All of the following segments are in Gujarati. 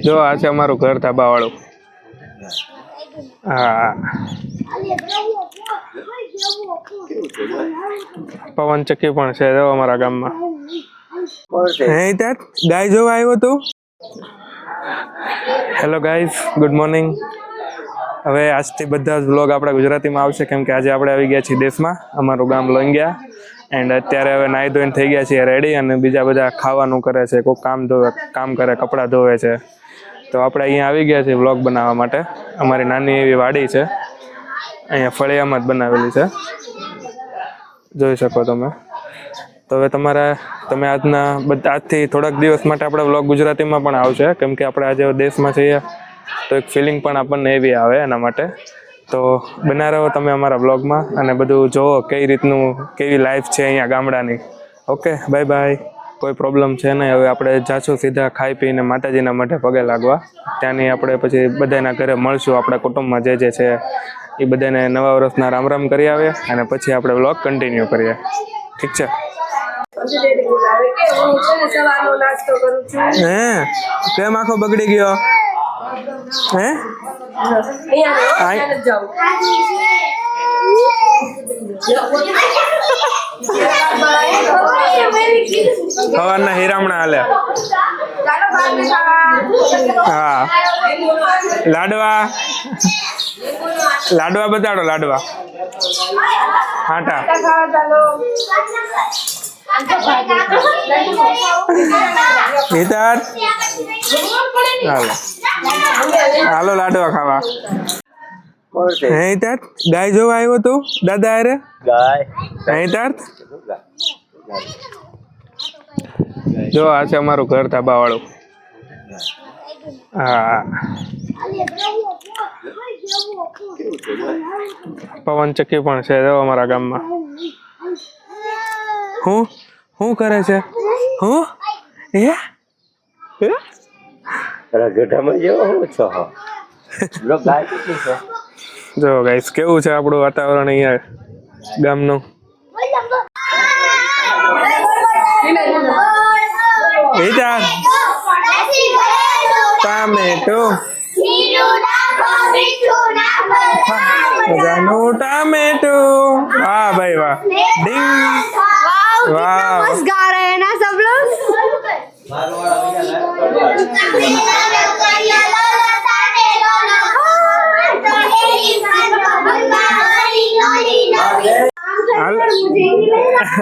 જો આ છે અમારું ઘર ધાબા વાળું. હા, પવન ચક્કી પણ છે જો અમારા ગામમાં. ગાય જોવા આવ્યો તું? Hello guys, good morning. હવે આજથી બધા જ વ્લોગ આપણા ગુજરાતીમાં આવશે, કેમ કે આજે આપણે આવી ગયા છીએ દેશમાં, અમારું ગામ લોંગિયા. એન્ડ અત્યારે હવે નાહી ધોઈને થઈ ગયા છીએ રેડી, અને બીજા બધા ખાવાનું કરે છે, કોઈ કામ કરે, કપડાં ધોવે છે. તો આપણે અહીંયા આવી ગયા છીએ વ્લોગ બનાવવા માટે. અમારી નાની એવી વાડી છે, અહીંયા ફળિયામાં જ બનાવેલી છે, જોઈ શકો તમે. તો હવે તમે આજથી થોડાક દિવસ માટે આપણે વ્લોગ ગુજરાતીમાં પણ આવશે, કેમ કે આપણે આજે દેશમાં છીએ તો એક ફિલિંગ પણ આપણને એવી આવે એના માટે. તો બના રહો તમે અમારા વ્લોગમાં અને બધું જોવો કેવી લાઈફ છે અહીંયા ગામડાની. Okay, bye bye. કોઈ પ્રોબ્લેમ છે નહીં. હવે આપણે જાશું સીધા ખાઈ પીને માતાજીના માટે પગે લાગવા. ત્યાંની આપણે પછી બધાના ઘરે મળશું, આપણા કુટુંબમાં જે છે એ બધાને નવા વર્ષના રામ રામ કરી આવીએ અને પછી આપણે વ્લોગ કન્ટિન્યુ કરીએ. ઠીક છે? હે કેમ આખો બગડી ગયો? હે સવારના હીરામણા હાલે. હા, લાડવા બતાડો. લાડવા હાટા હાલો લાડવા ખાવા. ગાય જોવા આવ્યો તું દાદા? અરે જો આ છે અમારું ઘર ધાબા વાળું. હા, પવન ચક્કી પણ છે જો અમારા ગામમાં. શું કરે છે? જો ગાઈસ કેવું છે આપણું વાતાવરણ અહીંયા ગામનું. Tomato tomato. વાહ ભાઈ વાહ. वाह, मस्त गा रहे हैं ना सब लोग.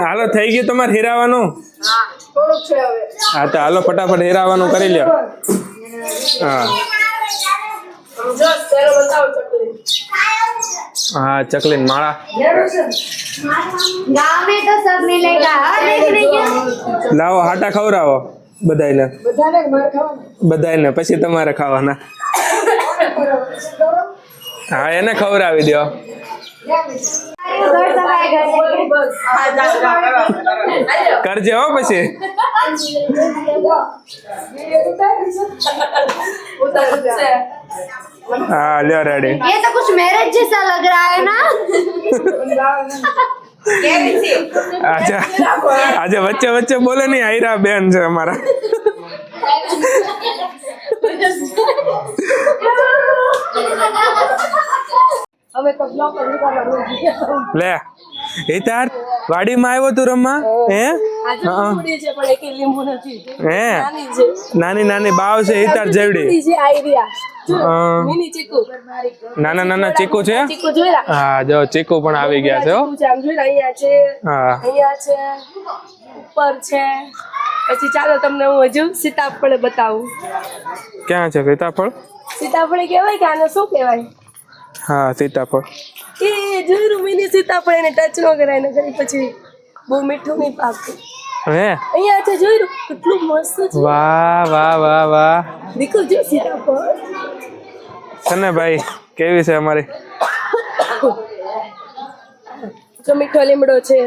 હાલો થઈ ગયું તમારે હીરાવાનું? હા તો હાલો ફટાફટ હીરાવાનું કરી લ્યો. હા हाँ, चकली माड़ा गाँव में तो सब मिलेगा देखने के. लाओ हाटा खवराવો બધાયને પછી તમારે ખાવાના. હા એને ખવરાવી દો. કરજે હો પછી. हाँ लियो रेडी. ये तो कुछ मैरिज जैसा लग रहा है ना. આજે વચ્ચે વચ્ચે બોલે નહીં. આયરા બેન છે અમારા. લે હિતાર વાડીમાં આવ્યો તું રમવા? હે નાની નાની બાવ છે હિતાર જેવડી. નાના નાના ચીકુ છે. હા જો ચીકુ પણ આવી ગયા છે. હા ઉપર છે. પછી ચાલો તમને હું હજુ સીતાફળ બતાવું. ક્યાં છે સીતાફળ? સીતાફળ કહેવાય કે આને શું કહેવાય? હા સીતાફળ. એ જોયું મિની સીતાફળ એને ટચ નો કરાય ને કરી પછી બહુ મીઠું નહીં પાકતું. હે અહીંયા છે જોયું કેટલું મસ્ત છે. વાહ વાહ વાહ વાહ. દેખો જો સીતાફળ સને ભાઈ કેવી છે અમારી? જો મીઠો લીમડો છે.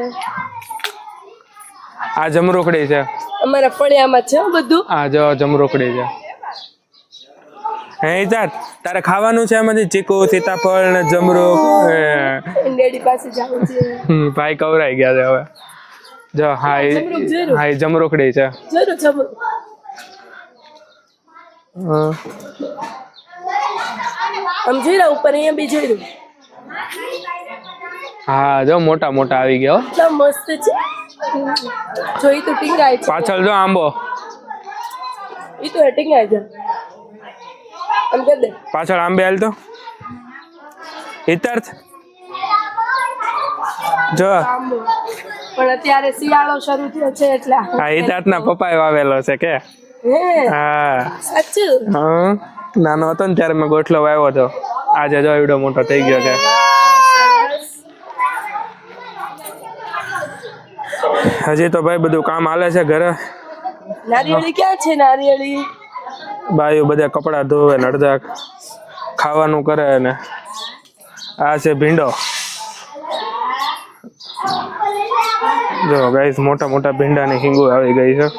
આ જમરૂખડી છે અમારા ફળિયામાં છે બધું. આ જો જમરૂખડી છે. હે તારે ખાવાનું છે એમાંથી ચીકુ સીતાફળ ને જમરૂખ? ડેડી પાસે જાવું છે. ભાઈ કવરાઈ ગયા છે હવે. જો હા જમરૂખડી છે. હા આમ જોઈ રહ્યા ઉપર અહીંયા બી જોઈ રહ્યું હા જો મોટા મોટા આવી ગયા હો. એટલા મસ્ત છે જોઈ તો ટીંગાય છે પાછળ જો આંબો ઈ તો ટીંગાય છે આમ કર દે પાછળ આંબે હાલ તો હિતાર્થ જો આંબો પણ અત્યારે શિયાળો શરૂ થયો છે એટલે આ હિતાર્થ ના પપ્પાએ વાવેલો છે કે હે હા સાચું હા નાનો હતો ને ત્યારે મેં ગોઠલો વાવ્યો હતો આજે જો એવડો મોટો થઈ ગયો છે હજી તો ભાઈ બધું કામ હાલે છે ઘરે નારિયેળી ક્યાં છે નારિયેળી બાયું બધા કપડા ધોવે ને અડધા ખાવાનું કરે ને આ છે ભીંડો જો ગાઈસ મોટા મોટા ભીંડાની હિંગુ આવી ગઈ છે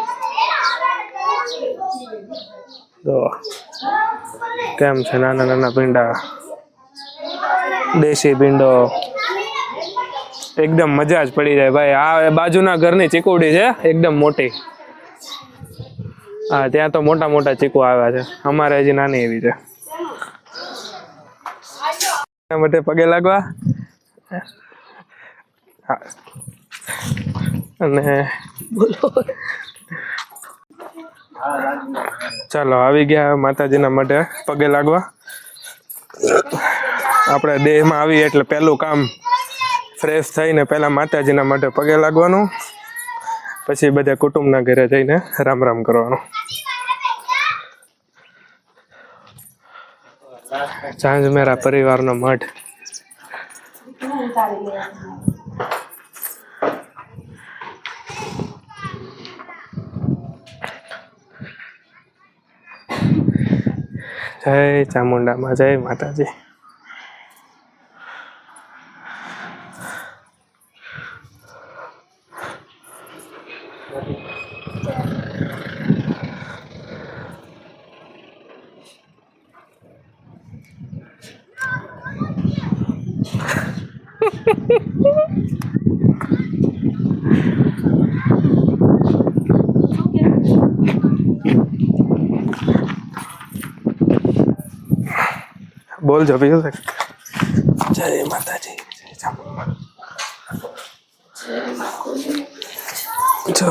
તો કેમ છે નાના નાના ભીંડા દેશી ભીંડો એકદમ મજા જ પડી જાય ભાઈ આ બાજુના ઘરની ચીકુડી છે એકદમ મોટી હા ત્યાં તો મોટા મોટા ચીકુ આવ્યા છે અમારે હજી નાની એવી છે એના માટે પગે લાગવા હા અને ચાલો આવી ગયા માતાજીના માટે પગે લાગવા આપણે દેહમાં આવીએ એટલે પહેલું કામ ફ્રેશ થઈને પહેલા માતાજીના માટે પગે લાગવાનું પછી બધા કુટુંબના ઘરે જઈને રામ રામ કરવાનું ઝાંઝમેરા પરિવારનો મઠ જય ચામુંડામાં જય માતાજી બોલજો બીજું જય માતાજી જય ચામુંડા જો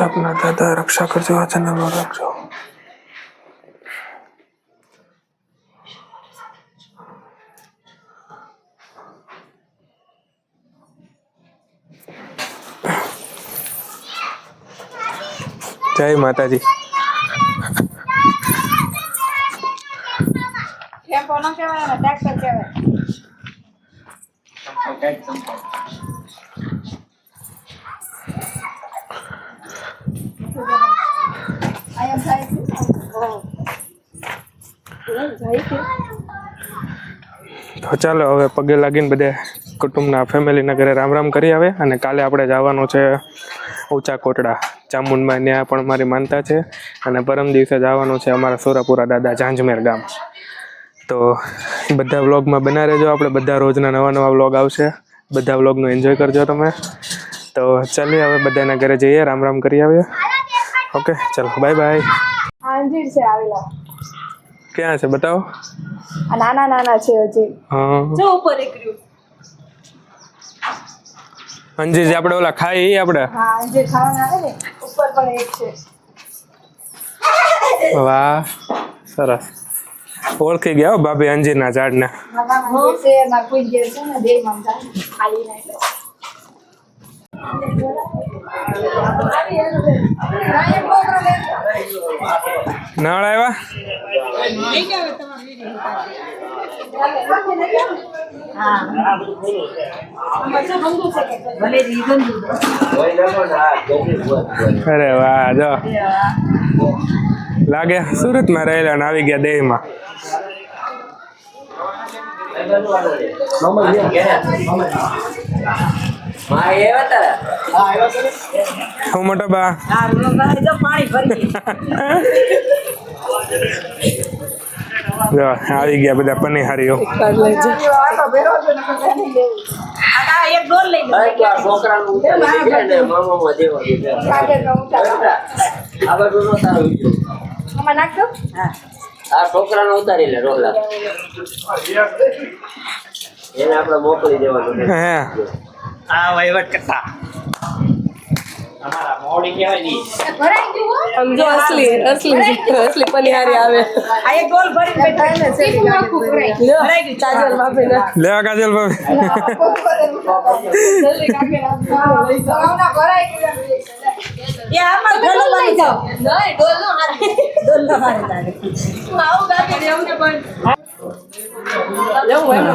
अपना दादा रक्षा करजो वचन રાખજો જય માતાજી કેમ કોનો કહેવાય ને ટ્રેક્ટર કહેવાય તો ચાલો હવે પગે લાગીને બધા કુટુંબના ફેમિલીના ઘરે રામ રામ કરી આવે અને કાલે આપણે જવાનું છે ઊંચા કોટડા ચામુંડમાં ત્યાં પણ મારી માનતા છે અને પરમ દિવસે જવાનું છે અમારા સોરાપુરા દાદા ઝાંઝમેર ગામ તો બધા વ્લોગમાં બના રહેજો આપણે બધા રોજના નવા નવા વ્લોગ આવશે બધા વ્લોગનું એન્જોય કરજો તમે તો ચાલીએ હવે બધાના ઘરે જઈએ રામ રામ કરી આવીએ ઓકે ચાલો બાય બાય અંજીર છે આવેલા ક્યાં છે બતાવો આ નાના નાના છે હજી હા જો ઉપર એકર્યું અંજીર જે આપણે ઓલા ખાઈ ઈ આપણે હા અંજીર ખાવાના આવે ને ઉપર પણ એક છે વાહ સરસ ઓળખી ગયા હો ભાભી અંજીરના ઝાડને નળ આવ્યા અરે વાહ જો લાગે સુરતમાં રહેલા ને આવી ગયા દેહમાં હું મોટા બા જો આવી ગયા બધા પનીહારીઓ. છોકરા નો ઉતારી લે રોટલા એને આપણે મોકલી દેવાનું. હે આ વહીવટ કરતા અમારા મોડી કહેવાય ની આમ જો અસલી પનિહારી આવે. આ એક ગોલ ભરીને બેઠા ને સેલી ભરાઈ ગઈ ચાજલ બાપે ને લેવા કાજલ ભાઈ. જલ્દી કાકે લઈ જાઓ ના ભરાઈ ગઈ. એ આમાં ઢોલ લઈ જાઓ. નહીં ઢોલ નો હારે તારે હું આવું ગાકે દેવને પણ લેવું એમ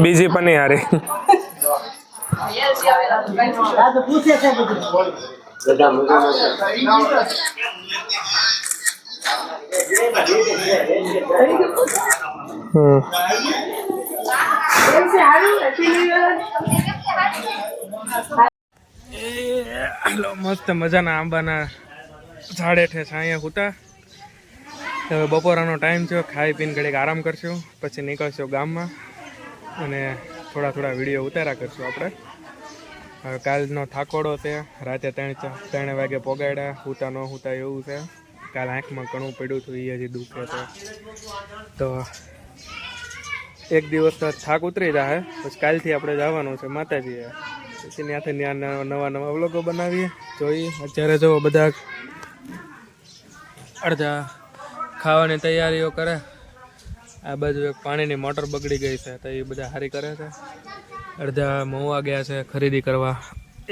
બીજી પનીહારી. પૂછે છે બધું બધા મજામાં હાલો મસ્ત મજાના આંબાના ઝાડ હેઠે છાંયા હતા. હવે બપોરાનો ટાઈમ છે, ખાઈ પીને ઘડીક આરામ કરશું, પછી નીકળશું ગામમાં અને થોડા વિડીયો ઉતાર્યા કરશું આપણે. હવે કાલનો થાકોડો છે, રાતે 3 વાગે પોગાડ્યા, હુતા ન હુતા એવું છે. કાલ આંખમાં ઘણું પડ્યું હતું, એ હજી દુખે છે. તો એક દિવસ તો થાક ઉતરી જાય, પછી કાલથી આપણે જવાનું છે માતાજીએ. પછી ત્યાંથી ત્યાં નવા વ્લોગો બનાવીએ, જોઈએ. અત્યારે જો બધા અડધા ખાવાની તૈયારીઓ કરે. આ બાજુ એક પાણીની મોટર બગડી ગઈ છે, તો એ બધા સારી કરે છે. અડધા મહુવા ગયા છે ખરીદી કરવા,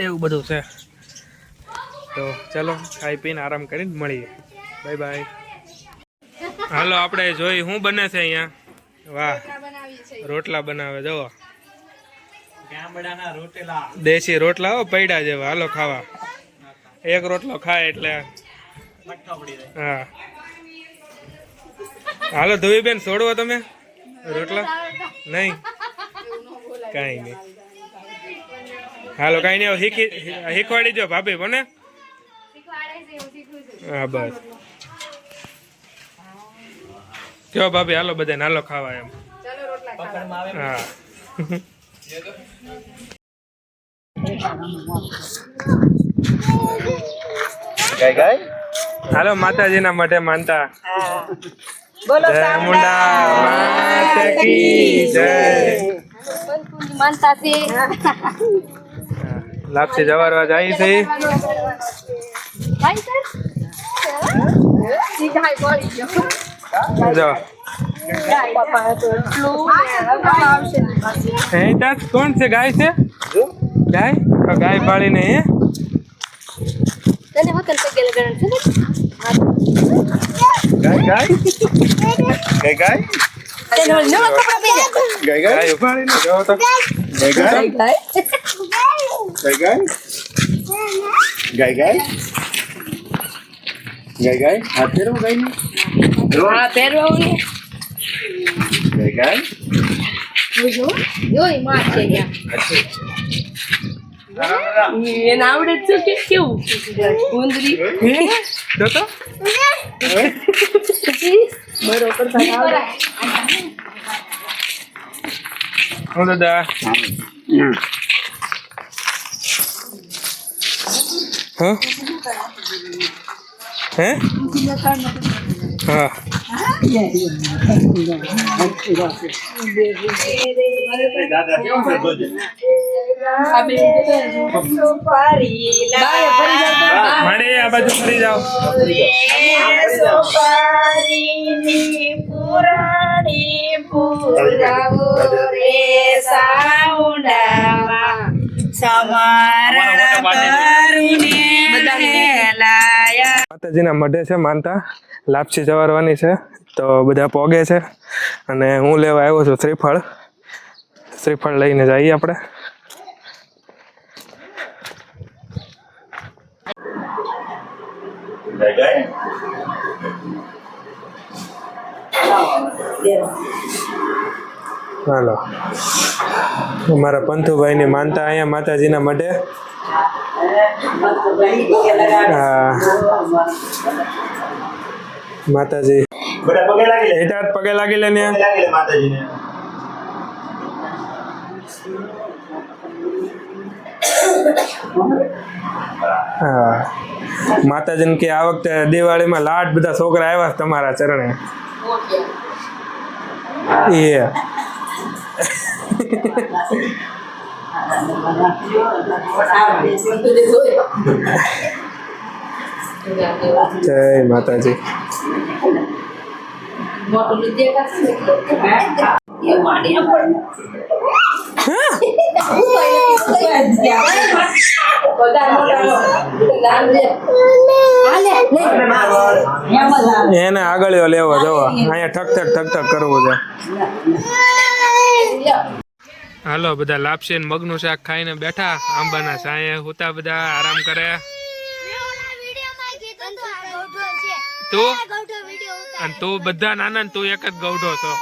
એવું બધું છે. તો ચાલો ખાઈ પીને આરામ કરીને મળીએ. Bye bye. હાલો આપણે જોઈ શું બને છે અહીંયા. વાહ, રોટલા બનાવે જુઓ, દેશી રોટલા હો, પૈડા જેવા. હાલો ખાવા. એક રોટલો ખાય એટલે હા. હાલો ધુવીબેન, છોડવો તમે રોટલા? નહીં, કાંઈ નહીં. હાલો કાંઈ નહીં, શીખવાડી દો ભાભી બને. હા બસ. કયો ભાભી, હાલો બધા હાલો ખાવા એમ. હા. હાલો માતાજીના માટે માનતા. જય મુંડા માતા કી જય. માનતા છે લાપસી જવારવા જાય છે. જો કોણ છે? ગાય છે? ગાય પાળીને હે તને હોતન પગે લગાડન છે ગાય તને ઓલ નવા કપડા પહેર્યા ગાય પાળીને જો તો ગાય આ ફેરવું ગાય ની હા પહેરવાનું ગાય જો જોઈ માં છે એને આવડે છે કે કેવું ઉંદરી જો તો બરો કરતા આવડે હું દાદા હા હે હા માડે આ બાજુ ફરી જાઓ. માતાજીના મઢે છે માનતા, લાપસી જવારવાની છે, તો બધા પોગે છે. અને હું લેવા આવ્યો છું શ્રીફળ લઈને જઈએ આપણે. હાલો અમારા પંથુભાઈની માનતા અહીંયા માતાજીના મઢે. હા માતાજી બધા પગે લાગી લે. હેઠા પગે લાગી લે ને. લાગી લે માતાજીને. હા માતાજીને કે આ વખતે દિવાળીમાં લાડ બધા છોકરા આવ્યા છે તમારા ચરણે. એ જય માતાજી. એને આગળ લેવો જવો અહીંયા ઠક ઠક ઠક ઠક કરવું છે. હાલો બધા લાપસી ને મગનું શાક ખાઈને બેઠા આંબાના સાંયે હુતા બધા આરામ કરે. તું અને તું બધા નાના ને તું એક જ ગૌઢો છો.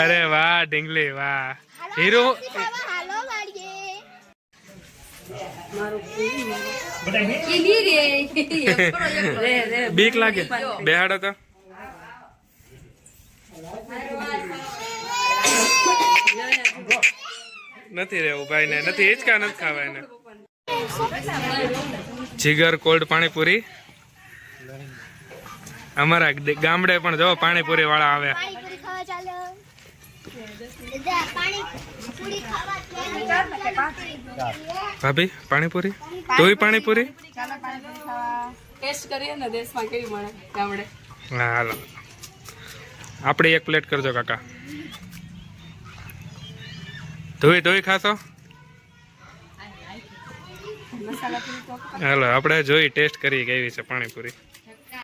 અરે વાહ ઢીંગલી વાહ હીરો. બીક લાગે બેહાડો તો. નથી રહેવું ભાઈ ને નથી હિંચકા નથી ખાવા એને. જીગર કોલ્ડ પાણીપુરી અમારા ગામડે પણ જો પાણીપુરી વાળા આવે. ભાભી પાણીપુરી તોય પાણીપુરી ટેસ્ટ કરીએ ને દેશમાં કેવી મળે ગામડે. હા હાલો આપણે એક પ્લેટ કરજો કાકા. ધોઈ ધોઈ ખાશો. હાલો આપણે જોઈ ટેસ્ટ કરી કેવી છે પાણીપુરી.